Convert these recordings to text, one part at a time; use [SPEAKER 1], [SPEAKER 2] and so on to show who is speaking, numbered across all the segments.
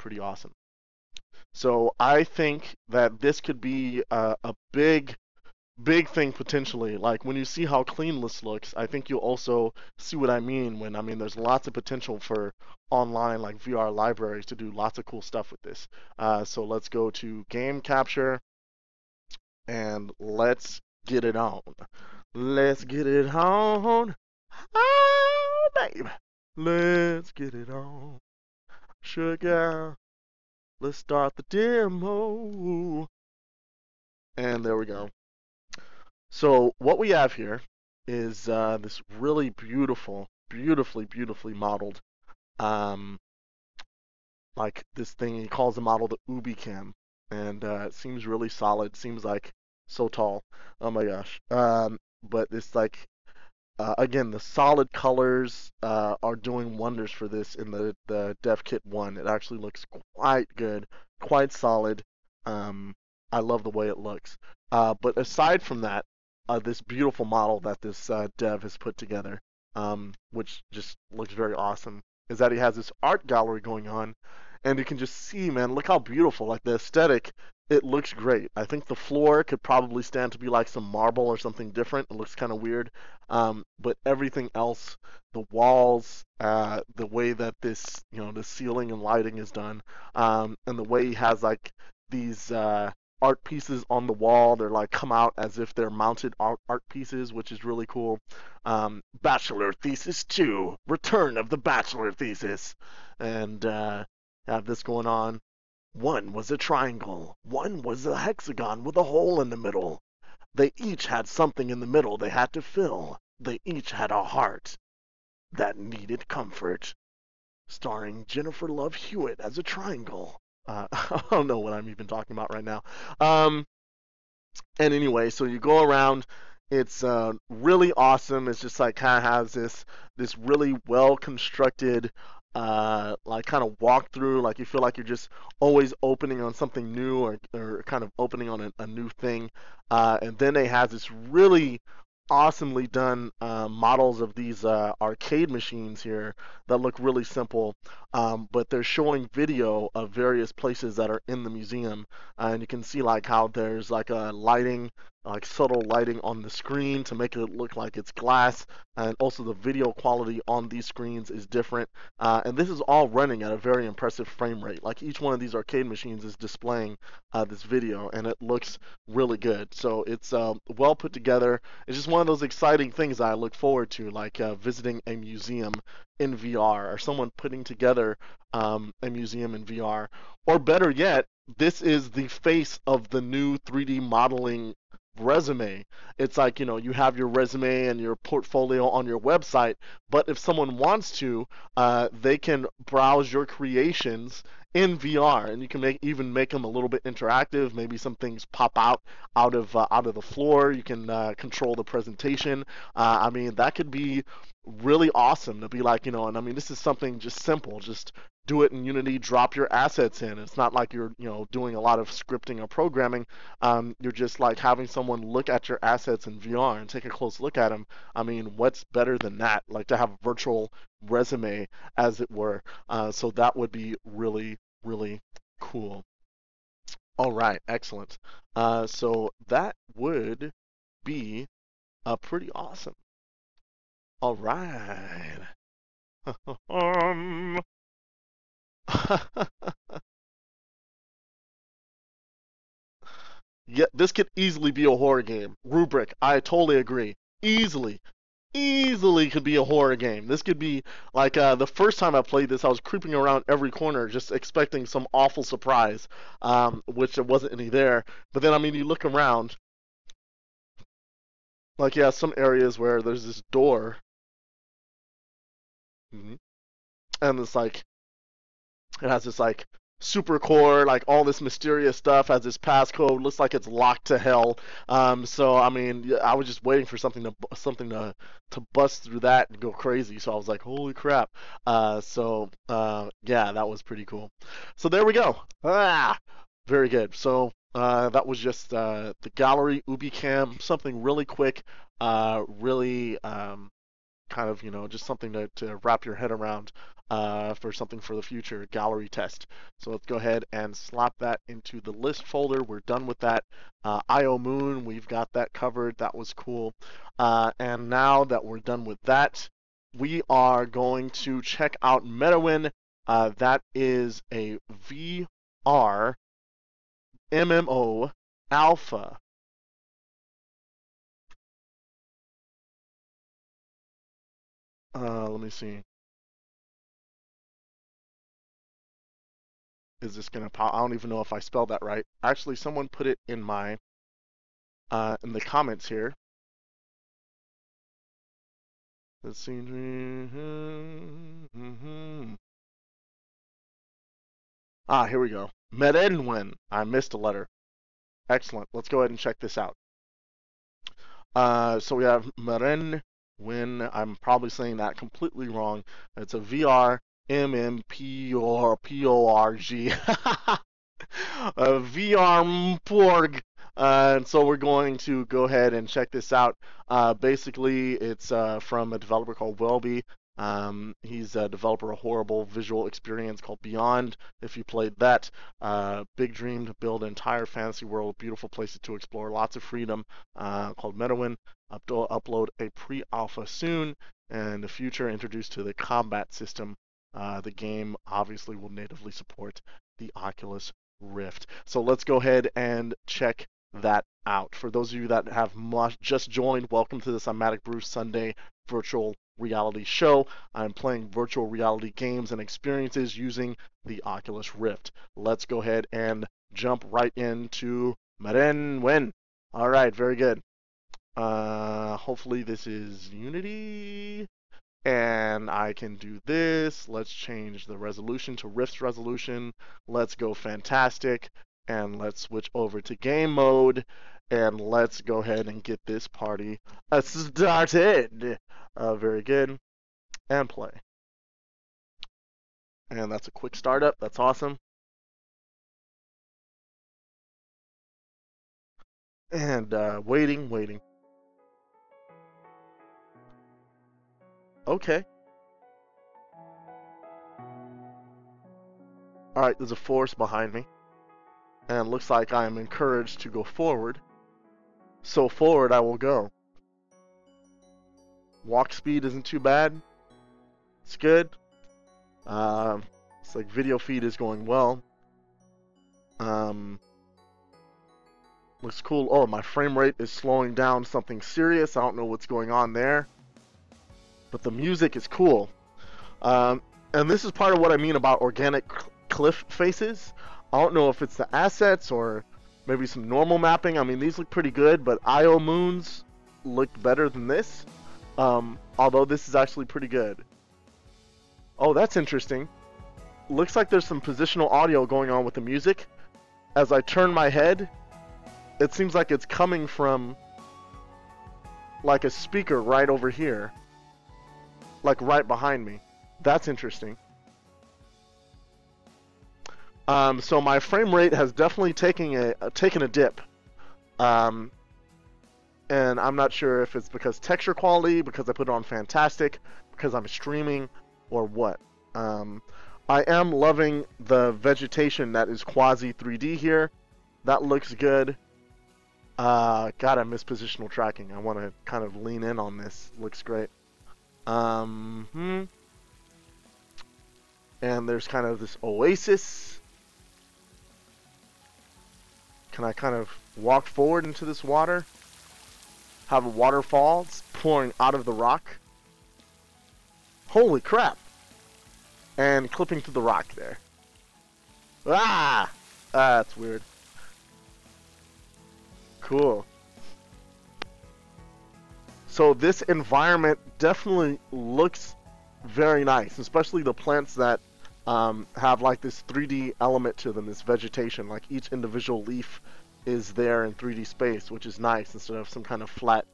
[SPEAKER 1] pretty awesome. So I think that this could be a big thing potentially. Like when you see how clean this looks, I think you'll also see what I mean when I mean there's lots of potential for online like VR libraries to do lots of cool stuff with this. So let's go to game capture and let's get it on. Let's get it on. Oh, baby. Let's get it on. Sugar. Let's start the demo. And there we go. So what we have here is this really beautifully modeled, um, like this thing he calls the model the UbiCam, and it seems really solid. Seems like so tall. Oh my gosh. But it's like again the solid colors are doing wonders for this in the Dev Kit 1. It actually looks quite good, quite solid. Um, I love the way it looks. But aside from that, this beautiful model that this dev has put together, which just looks very awesome, is that he has this art gallery going on, and you can just see, man, look how beautiful. Like the aesthetic, it looks great. I think the floor could probably stand to be like some marble or something different. It looks kind of weird, but everything else, the walls, the way that this, the ceiling and lighting is done, and the way he has like these art pieces on the wall. They're like come out as if they're mounted art pieces, which is really cool. Bachelor Thesis 2, Return of the Bachelor Thesis, and have this going on. One was a triangle, one was a hexagon with a hole in the middle. They each had something in the middle they had to fill. They each had a heart that needed comfort. Starring Jennifer Love Hewitt as a triangle. I don't know what I'm even talking about right now. Um, and anyway, so you go around. It's really awesome. It's just like kind of has this really well constructed like kind of walkthrough. Like you feel like you're just always opening on something new or kind of opening on a new thing. And then they have this really awesomely done models of these arcade machines here that look really simple, but they're showing video of various places that are in the museum, and you can see like how there's like a lighting, like subtle lighting on the screen to make it look like it's glass, and also the video quality on these screens is different, and this is all running at a very impressive frame rate. Like each one of these arcade machines is displaying this video, and it looks really good. So it's well put together. It's just one of those exciting things I look forward to, like visiting a museum in VR or someone putting together a museum in VR. Or better yet, this is the face of the new 3D modeling resume. It's like, you have your resume and your portfolio on your website, but if someone wants to, they can browse your creations in VR, and you can even make them a little bit interactive. Maybe some things pop out of the floor. You can control the presentation. I mean, that could be really awesome to be like, and I mean, this is something just simple. Just do it in Unity, drop your assets in. It's not like you're, doing a lot of scripting or programming. You're just like having someone look at your assets in VR and take a close look at them. I mean, what's better than that? Like to have a virtual resume, as it were. So that would be really cool. All right, excellent. So that would be pretty awesome. All right. um, yeah, this could easily be a horror game. Rubric, I totally agree. Easily could be a horror game. This could be like the first time I played this, I was creeping around every corner just expecting some awful surprise, which there wasn't any there. But then, I mean, you look around, like, yeah, some areas where there's this door, mhm, and it's like, it has this like super core, like all this mysterious stuff, has this passcode, looks like it's locked to hell. So I mean, yeah, I was just waiting for something to bust through that and go crazy. So I was like, holy crap. Yeah, that was pretty cool. So there we go. Very good. So that was just the gallery UbiCam, something really quick, really kind of, just something to wrap your head around for something for the future, gallery test. So let's go ahead and slap that into the list folder. We're done with that. iOmoon, we've got that covered. That was cool. And now that we're done with that, we are going to check out Merewen. That is a VRMMO alpha. Let me see. Is this gonna pop? I don't even know if I spelled that right. Actually, someone put it in in the comments here. Let's see. Ah, here we go. Merenwen. I missed a letter. Excellent. Let's go ahead and check this out. So we have Merenwen. I'm probably saying that completely wrong. It's a VRMMPORG. VRMMO. And so we're going to go ahead and check this out. Basically, it's from a developer called Welby. He's a developer of a horrible visual experience called Beyond. If you played that, big dream to build an entire fantasy world, beautiful places to explore, lots of freedom, called Merewen. Upload a pre-alpha soon, and in the future introduced to the combat system. The game obviously will natively support the Oculus Rift. So let's go ahead and check that out. For those of you that have just joined, welcome to the Cymatic Bruce Sunday virtual reality show. I'm playing virtual reality games and experiences using the Oculus Rift. Let's go ahead and jump right into Merenwen. All right, very good. Hopefully this is Unity. And I can do this. Let's change the resolution to Rift's resolution. Let's go fantastic. And let's switch over to game mode. And let's go ahead and get this party started. Very good. And play. And that's a quick startup. That's awesome. And waiting. Okay. Alright, there's a force behind me. And it looks like I am encouraged to go forward. So forward I will go. Walk speed isn't too bad. It's good. It's like video feed is going well. Looks cool. Oh, my frame rate is slowing down something serious. I don't know what's going on there. But the music is cool. And this is part of what I mean about organic cliff faces. I don't know if it's the assets or maybe some normal mapping. I mean, these look pretty good, but iOmoons look better than this. Although this is actually pretty good. Oh, that's interesting. Looks like there's some positional audio going on with the music. As I turn my head, it seems like it's coming from like a speaker right over here. Like right behind me. That's interesting. So my frame rate has definitely taken a dip. And I'm not sure if it's because texture quality, because I put it on fantastic, because I'm streaming, or what. I am loving the vegetation that is quasi 3D here. That looks good. God, I miss positional tracking. I want to kind of lean in on this. Looks great. And there's kind of this oasis. Can I kind of walk forward into this water? Have a waterfall pouring out of the rock. Holy crap! And clipping through the rock there. Ah! That's weird. Cool. So this environment definitely looks very nice, especially the plants that have like this 3D element to them, this vegetation. Like each individual leaf is there in 3D space, which is nice instead of some kind of flat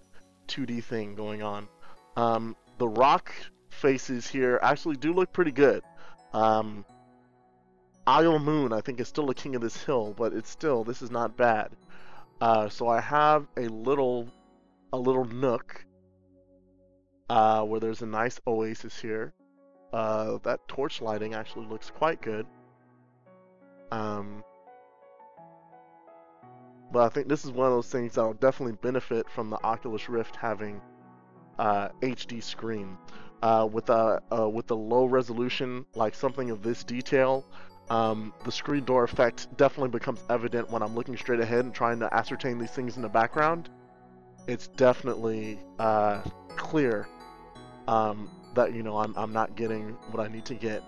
[SPEAKER 1] 2D thing going on. The rock faces here actually do look pretty good. iOmoon, I think, is still the king of this hill, but it's still, this is not bad. So I have a little nook. where there's a nice oasis here. That torch lighting actually looks quite good. But I think this is one of those things that'll definitely benefit from the Oculus Rift having HD screen. With the low resolution, like something of this detail, the screen door effect definitely becomes evident when I'm looking straight ahead and trying to ascertain these things in the background. It's definitely clear that, you know, I'm not getting what I need to get.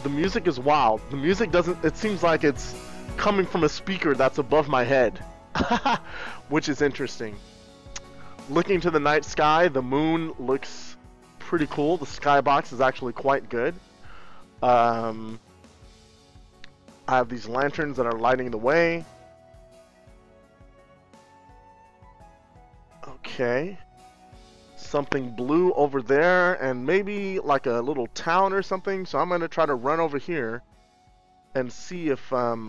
[SPEAKER 1] The music is wild. The music doesn't, it seems like it's coming from a speaker that's above my head, which is interesting. Looking to the night sky, the moon looks pretty cool. The skybox is actually quite good. I have these lanterns that are lighting the way. Okay. Something blue over there, and maybe like a little town or something. So I'm going to try to run over here and see if I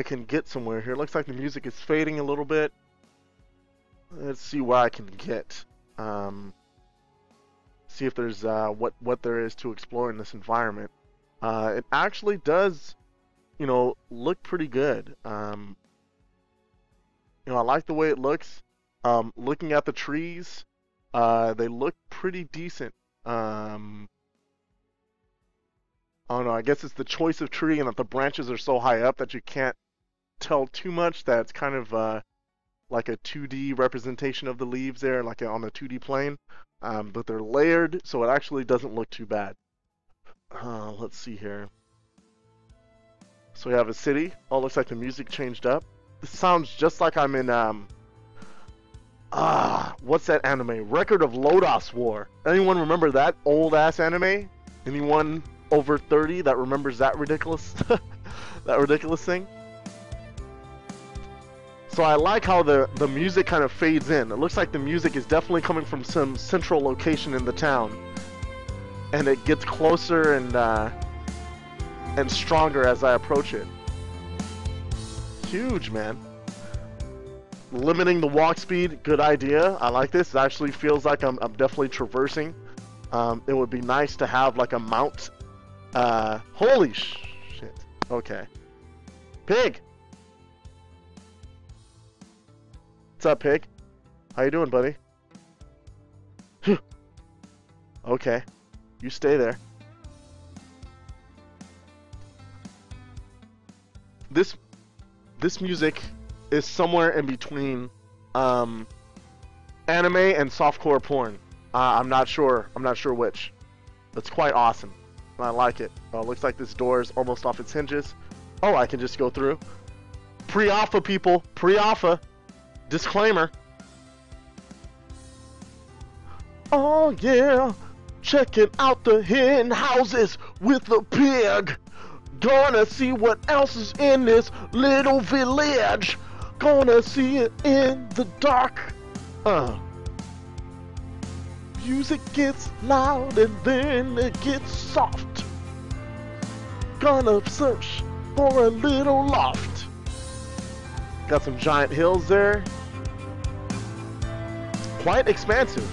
[SPEAKER 1] can get somewhere here. Looks like the music is fading a little bit. Let's see where I can get. See if there's what there is to explore in this environment. It actually does, you know, look pretty good. You know, I like the way it looks. Looking at the trees, they look pretty decent. I don't know, I guess it's the choice of tree and that the branches are so high up that you can't tell too much. That it's kind of like a 2D representation of the leaves there, like on the 2D plane. But they're layered, so it actually doesn't look too bad. Let's see here. So we have a city. Oh, looks like the music changed up. This sounds just like I'm in, what's that anime? Record of Lodoss War. Anyone remember that old-ass anime? Anyone over 30 that remembers that ridiculous, that ridiculous thing? So I like how the music kind of fades in. It looks like the music is definitely coming from some central location in the town. And it gets closer and stronger as I approach it. Huge, man. Limiting the walk speed, good idea. I like this. It actually feels like I'm definitely traversing. It would be nice to have like a mount. Holy shit. Okay. Pig! What's up, Pig? How you doing, buddy? Okay. You stay there. This music is somewhere in between anime and softcore porn. I'm not sure. I'm not sure which. It's quite awesome. I like it. Looks like this door is almost off its hinges. Oh, I can just go through. Pre-alpha, people. Pre-alpha. Disclaimer. Oh yeah. Checking out the hen houses with the pig. Gonna see what else is in this little village. Gonna see it in the dark. Music gets loud and then it gets soft. Gonna search for a little loft. Got some giant hills there. Quite expansive.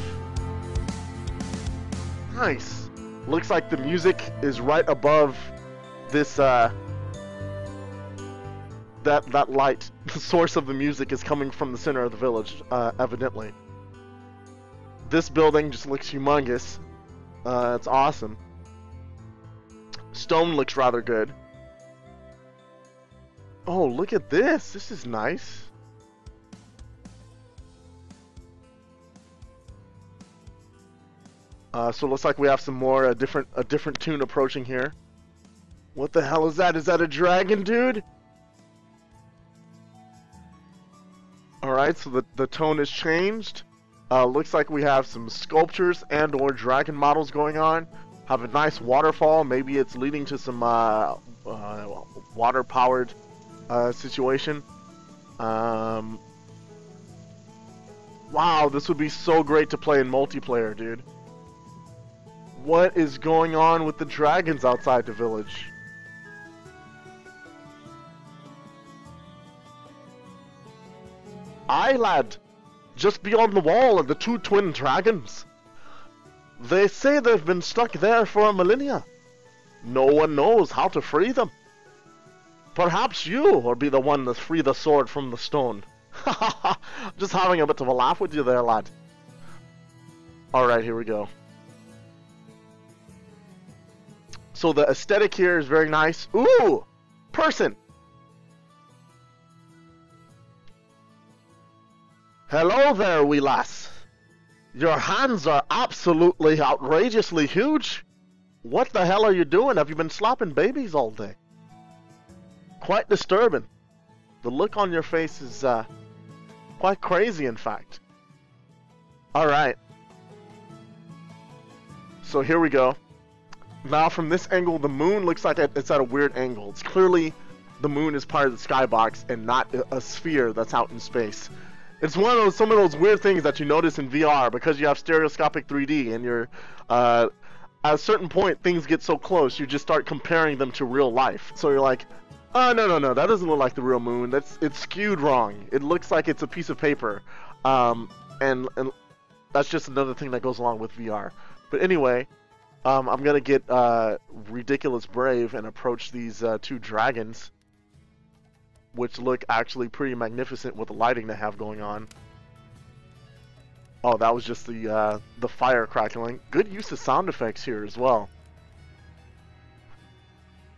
[SPEAKER 1] Nice. Looks like the music is right above this that light. The source of the music is coming from the center of the village, evidently. This building just looks humongous. It's awesome. Stone looks rather good. Oh, look at this. This is nice. So it looks like we have some more a different tune approaching here. What the hell is that? Is that a dragon, dude? Alright, so the tone has changed. Looks like we have some sculptures and or dragon models going on. Have a nice waterfall. Maybe it's leading to some water-powered situation. Wow, this would be so great to play in multiplayer, dude. What is going on with the dragons outside the village? Aye, lad. Just beyond the wall are the two twin dragons. They say they've been stuck there for a millennia. No one knows how to free them. Perhaps you will be the one to free the sword from the stone. Ha ha ha! Just having a bit of a laugh with you there, lad. Alright, here we go. So the aesthetic here is very nice. Ooh! Person! Hello there, wee lass. Your hands are absolutely outrageously huge. What the hell are you doing? Have you been slapping babies all day? Quite disturbing. The look on your face is quite crazy, in fact. Alright. So here we go. Now from this angle, the moon looks like it's at a weird angle. It's clearly the moon is part of the skybox and not a sphere that's out in space. It's one of some of those weird things that you notice in VR because you have stereoscopic 3D and you're at a certain point things get so close you just start comparing them to real life. So you're like, oh no, that doesn't look like the real moon. It's skewed wrong. It looks like it's a piece of paper, and that's just another thing that goes along with VR. But anyway, I'm gonna get ridiculous brave and approach these two dragons, which look actually pretty magnificent with the lighting they have going on. Oh, that was just the fire crackling. Good use of sound effects here as well.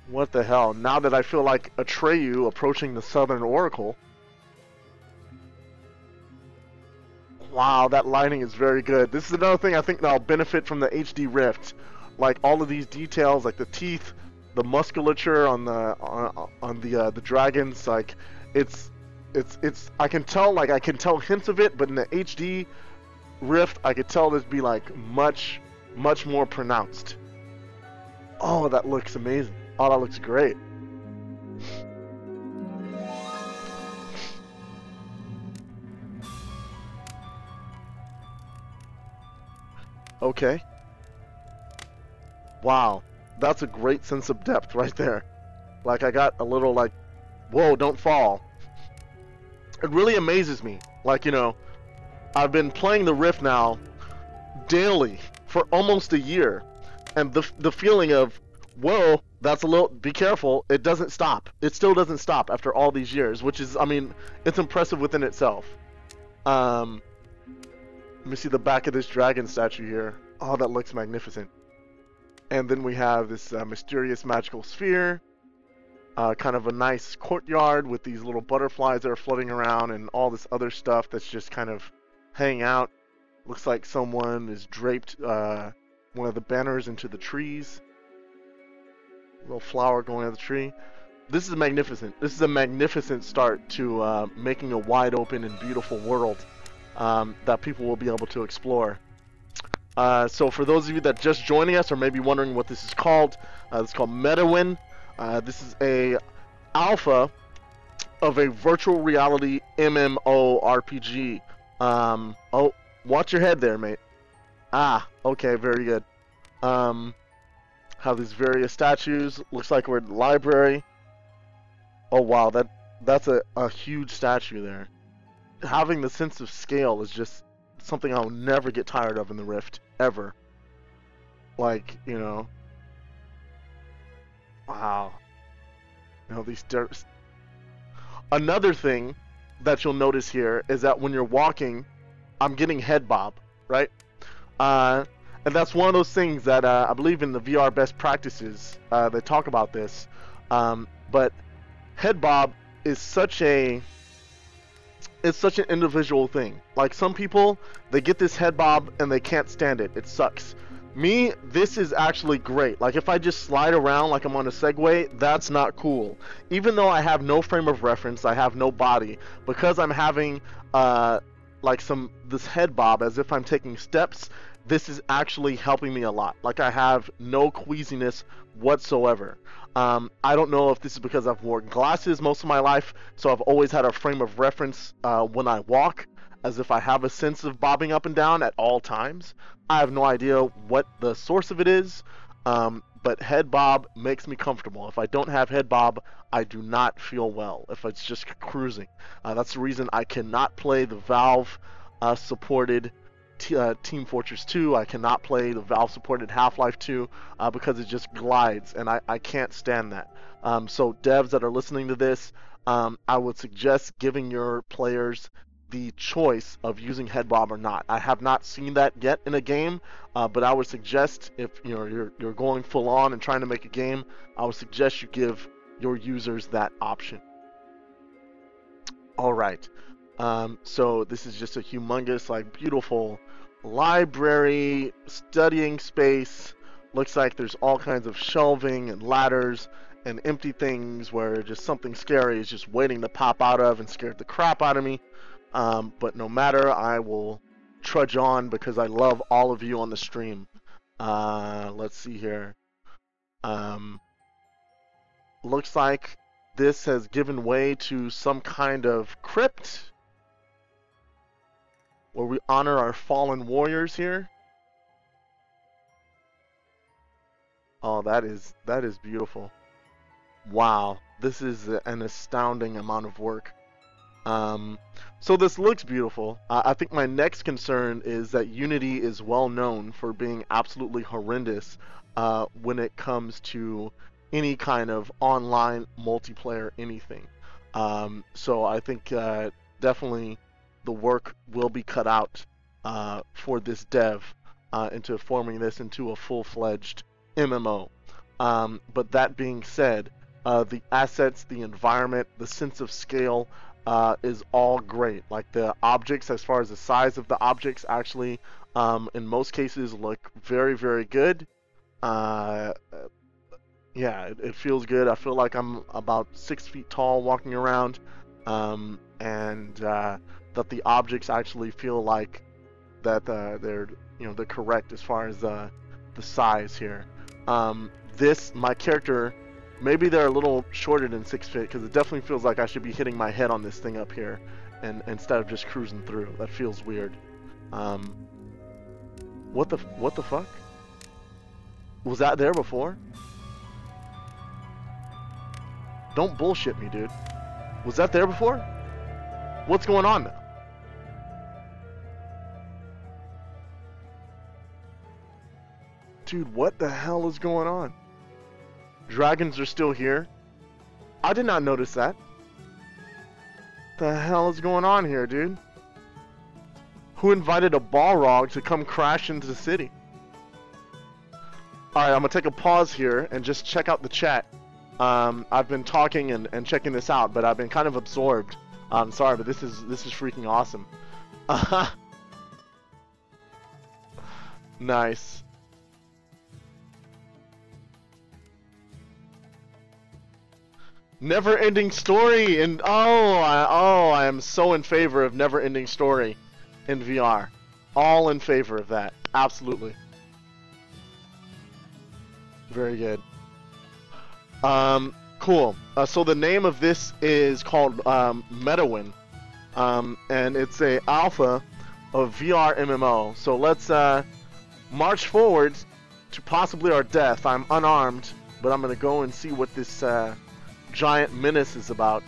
[SPEAKER 1] What the hell? Now that I feel like Atreyu approaching the Southern Oracle. Wow, that lighting is very good. This is another thing I think that'll benefit from the HD Rift. Like all of these details, like the teeth, the musculature on the dragons, like it's I can tell hints of it, but in the HD Rift I could tell this be like much more pronounced. Oh, that looks amazing. Oh, that looks great. Okay. Wow. That's a great sense of depth right there. Like, I got a little, like, whoa, don't fall. It really amazes me. Like, you know, I've been playing the Rift now daily for almost a year. And the feeling of, whoa, that's a little, be careful, it doesn't stop. It still doesn't stop after all these years, which is, I mean, it's impressive within itself. Let me see the back of this dragon statue here. Oh, that looks magnificent. And then we have this mysterious magical sphere. Kind of a nice courtyard with these little butterflies that are floating around and all this other stuff that's just kind of hanging out. Looks like someone is draped one of the banners into the trees. Little flower going on the tree. This is magnificent. This is a magnificent start to making a wide open and beautiful world that people will be able to explore. So for those of you that just joining us or maybe wondering what this is called, it's called Merewen. This is a alpha of a virtual reality MMO RPG. Oh, watch your head there, mate. Ah, okay, very good. Have these various statues. Looks like we're in the library. Oh wow, that's a huge statue there. Having the sense of scale is just something I'll never get tired of in the Rift, ever. Like, you know. Wow. You know, these another thing that you'll notice here is that when you're walking, I'm getting head bob, right? And that's one of those things that I believe in the VR best practices, they talk about this. But head bob is such an individual thing. Like some people, they get this head bob and they can't stand it. It sucks. Me, this is actually great. Like if I just slide around like I'm on a Segway, that's not cool. Even though I have no frame of reference, I have no body, because I'm having like this head bob as if I'm taking steps, this is actually helping me a lot. Like I have no queasiness whatsoever. I don't know if this is because I've worn glasses most of my life, so I've always had a frame of reference when I walk, as if I have a sense of bobbing up and down at all times. I have no idea what the source of it is, But head bob makes me comfortable. If I don't have head bob, I do not feel well. If it's just cruising, that's the reason I cannot play the Valve supported Team Fortress 2. I cannot play the Valve supported Half-Life 2 because it just glides, and I can't stand that. So devs that are listening to this, I would suggest giving your players the choice of using head bob or not. I have not seen that yet in a game, but I would suggest if you're going full on and trying to make a game, I would suggest you give your users that option. All right. So this is just a humongous, like, beautiful library, studying space. Looks like there's all kinds of shelving and ladders and empty things where just something scary is just waiting to pop out of and scared the crap out of me. But no matter, I will trudge on because I love all of you on the stream. Let's see here. Looks like this has given way to some kind of crypt where we honor our fallen warriors here. Oh, that is beautiful. Wow, this is an astounding amount of work. So this looks beautiful. I think my next concern is that Unity is well known for being absolutely horrendous when it comes to any kind of online multiplayer anything. So I think definitely the work will be cut out for this dev into forming this into a full-fledged MMO. But that being said, the assets, the environment, the sense of scale is all great. Like the objects, as far as the size of the objects, actually, in most cases, look very, very good. Yeah, it feels good. I feel like I'm about 6 feet tall walking around, and that the objects actually feel like that they're correct as far as the size here. My character, maybe they're a little shorter than 6 feet because it definitely feels like I should be hitting my head on this thing up here, and instead of just cruising through. That feels weird. What the fuck? Was that there before? Don't bullshit me, dude. Was that there before? What's going on now? Dude, what the hell is going on? Dragons are still here? I did not notice that. The hell is going on here, dude? Who invited a Balrog to come crash into the city? Alright, I'm gonna take a pause here and just check out the chat. I've been talking and checking this out, but I've been kind of absorbed. I'm sorry, but this is freaking awesome. Nice. Never-ending story, and I am so in favor of never-ending story in VR. All in favor of that, absolutely. Very good. Cool. So the name of this is called Merewen, and it's a alpha of VRMMO. So let's march forward to possibly our death. I'm unarmed, but I'm gonna go and see what this giant menace is about.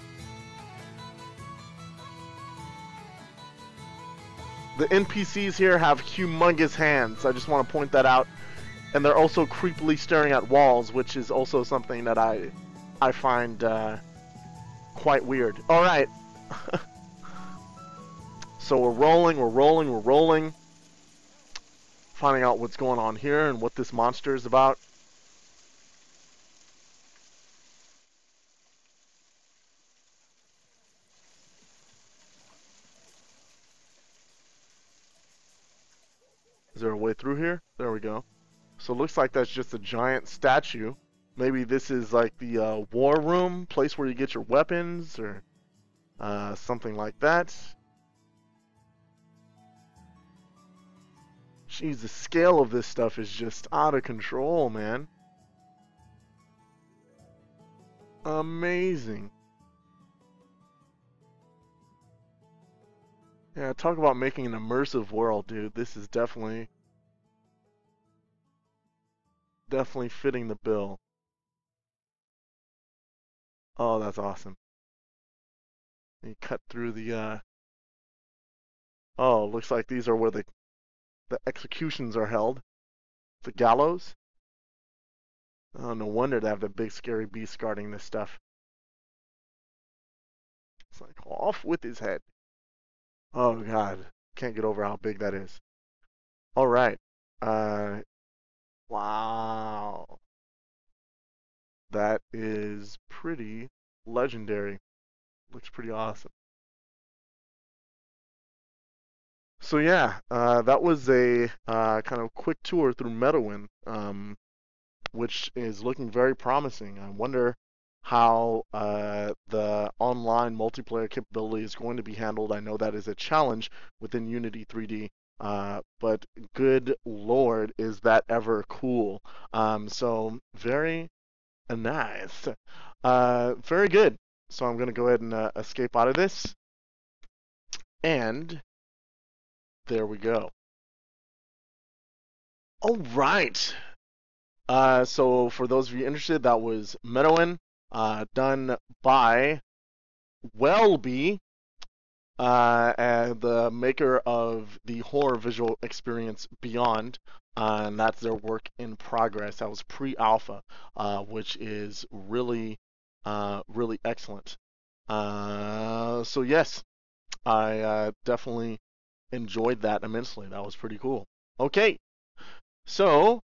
[SPEAKER 1] The NPCs here have humongous hands. I just want to point that out. And they're also creepily staring at walls, which is also something that I find quite weird. Alright. So we're rolling. Finding out what's going on here and what this monster is about. Is there a way through here? There we go. So it looks like that's just a giant statue. Maybe this is like the war room, place where you get your weapons, or something like that. Jeez, the scale of this stuff is just out of control, man. Amazing. Yeah, talk about making an immersive world, dude. This is definitely definitely fitting the bill. Oh, that's awesome. You cut through the oh, looks like these are where the executions are held. The gallows. Oh, no wonder they have the big scary beast guarding this stuff. It's like off with his head. Oh God, can't get over how big that is. All right. Uh, wow. That is pretty legendary. Looks pretty awesome. So yeah, that was a kind of quick tour through Merewen, which is looking very promising. I wonder how the online multiplayer capability is going to be handled. I know that is a challenge within Unity 3D, but good lord, is that ever cool. So very nice. Very good. So I'm going to go ahead and escape out of this. And there we go. All right. So for those of you interested, that was Merewen, done by Welby, and the maker of the horror visual experience Beyond, and that's their work in progress. That was pre-alpha, which is really, really excellent. So yes, I definitely enjoyed that immensely. That was pretty cool. Okay, so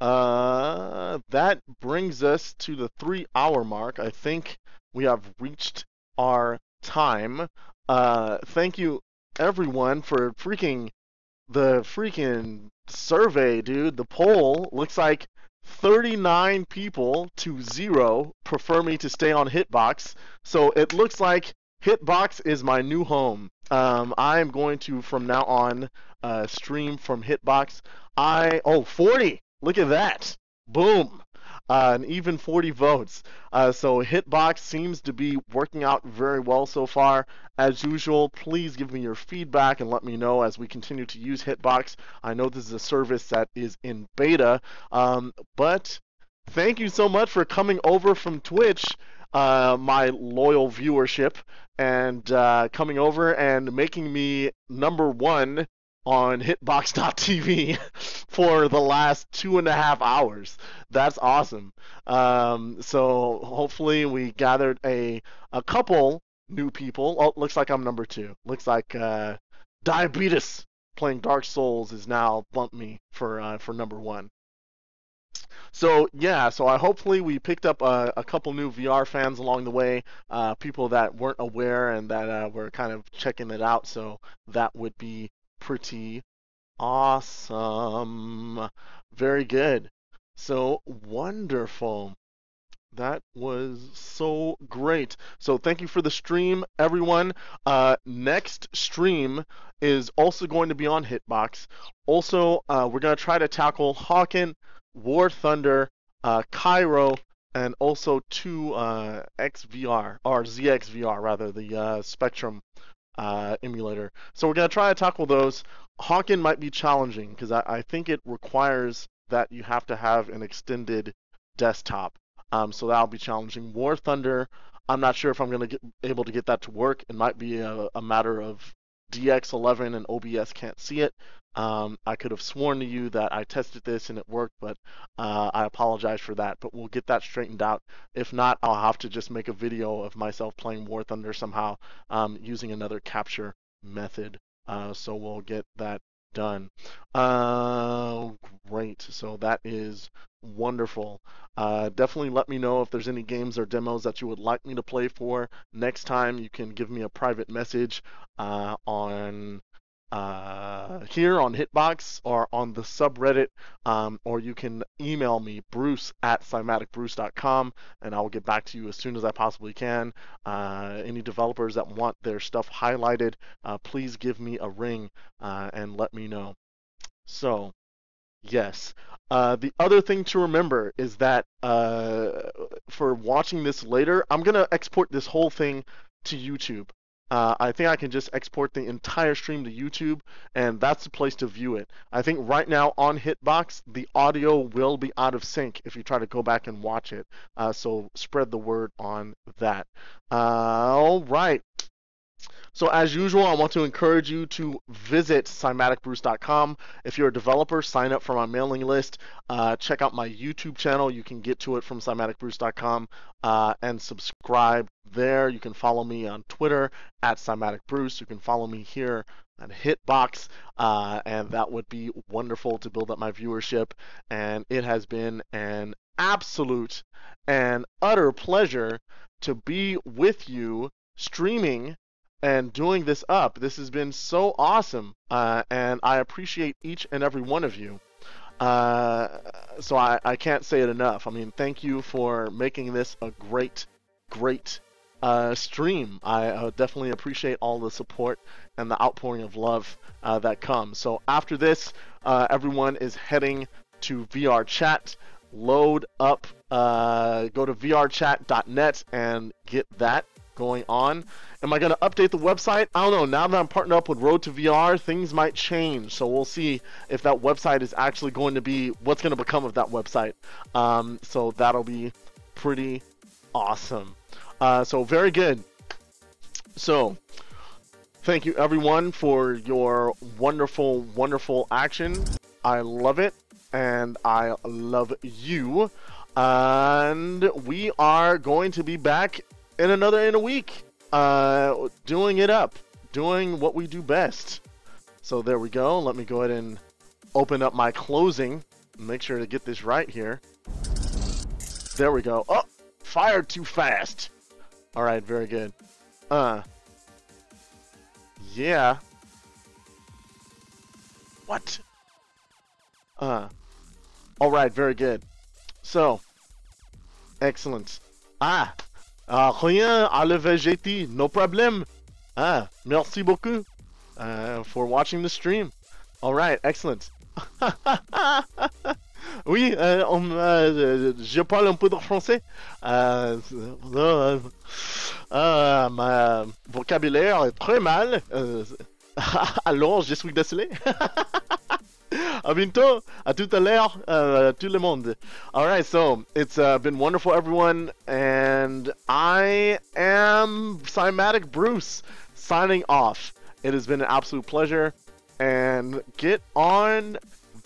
[SPEAKER 1] that brings us to the 3 hour mark. I think we have reached our time. Thank you everyone for the freaking survey, dude. The poll looks like 39 people to 0 prefer me to stay on Hitbox. So it looks like Hitbox is my new home. I am going to from now on stream from Hitbox. 40. Look at that. Boom. An even 40 votes. So Hitbox seems to be working out very well so far. As usual, please give me your feedback and let me know as we continue to use Hitbox. I know this is a service that is in beta, but thank you so much for coming over from Twitch, my loyal viewership, and coming over and making me #1 on Hitbox.tv for the last 2.5 hours. That's awesome. So hopefully we gathered a couple new people. Oh, looks like I'm #2. Looks like Diabetes playing Dark Souls is now bumped me for #1. So yeah, so hopefully we picked up a couple new VR fans along the way, people that weren't aware and that were kind of checking it out. So that would be pretty awesome. Very good. So wonderful. That was so great. So thank you for the stream, everyone. Next stream is also going to be on Hitbox. Also, we're going to try to tackle Hawken, War Thunder, Cairo, and also 2XVR, or ZXVR rather, the Spectrum emulator. So we're going to try to tackle those. Hawken might be challenging because I think it requires that you have to have an extended desktop. So that'll be challenging. War Thunder, I'm not sure if I'm going to be able to get that to work. It might be a matter of DX11 and OBS can't see it. I could have sworn to you that I tested this and it worked, but I apologize for that. But we'll get that straightened out. If not, I'll have to just make a video of myself playing War Thunder somehow using another capture method. So we'll get that done. Great. So that is wonderful. Definitely let me know if there's any games or demos that you would like me to play for next time. You can give me a private message on here on Hitbox or on the subreddit, or you can email me, bruce@cymaticbruce.com, and I will get back to you as soon as I possibly can. Any developers that want their stuff highlighted, please give me a ring and let me know. So, yes. The other thing to remember is that for watching this later, I'm going to export this whole thing to YouTube. I think I can just export the entire stream to YouTube, and that's the place to view it. I think right now on Hitbox, the audio will be out of sync if you try to go back and watch it. So spread the word on that. All right. So as usual, I want to encourage you to visit cymaticbruce.com. If you're a developer, sign up for my mailing list. Check out my YouTube channel. You can get to it from cymaticbruce.com and subscribe there. You can follow me on Twitter at cymaticbruce. You can follow me here at Hitbox, and that would be wonderful to build up my viewership. And it has been an absolute and utter pleasure to be with you streaming and doing this up. This has been so awesome, and I appreciate each and every one of you. So I can't say it enough. I mean, thank you for making this a great stream. I definitely appreciate all the support and the outpouring of love that comes. So after this, everyone is heading to VRChat. Load up, go to VRChat.net and get that going on. Am I going to update the website? I don't know. Now that I'm partnered up with Road to VR, things might change. So we'll see if that website is actually going to be, what's going to become of that website. So that'll be pretty awesome. So very good. So thank you everyone for your wonderful, wonderful action. I love it, and I love you. And we are going to be back in a week, doing it up, doing what we do best. So there we go. Let me go ahead and open up my closing. Make sure to get this right here. There we go. Oh, fired too fast. All right, very good. Yeah. What? All right, very good. So, excellent. Rien à le VGT, no problem. Merci beaucoup for watching the stream. All right, excellent. Oui, je parle un peu de français. Mon vocabulaire est très mal. Alors, je suis désolé. À bientôt, à tout à l'heure, tout le monde. Alright, so it's been wonderful, everyone, and I am Cymatic Bruce signing off. It has been an absolute pleasure, and get on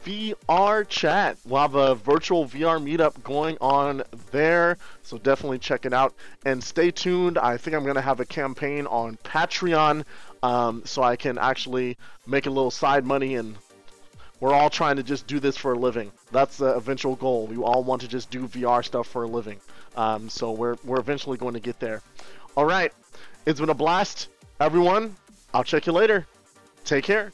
[SPEAKER 1] VRChat. We'll have a virtual VR meetup going on there, so definitely check it out. And stay tuned. I think I'm going to have a campaign on Patreon, so I can actually make a little side money, and we're all trying to just do this for a living. That's the eventual goal. We all want to just do VR stuff for a living. So we're eventually going to get there. All right. It's been a blast, everyone. I'll check you later. Take care.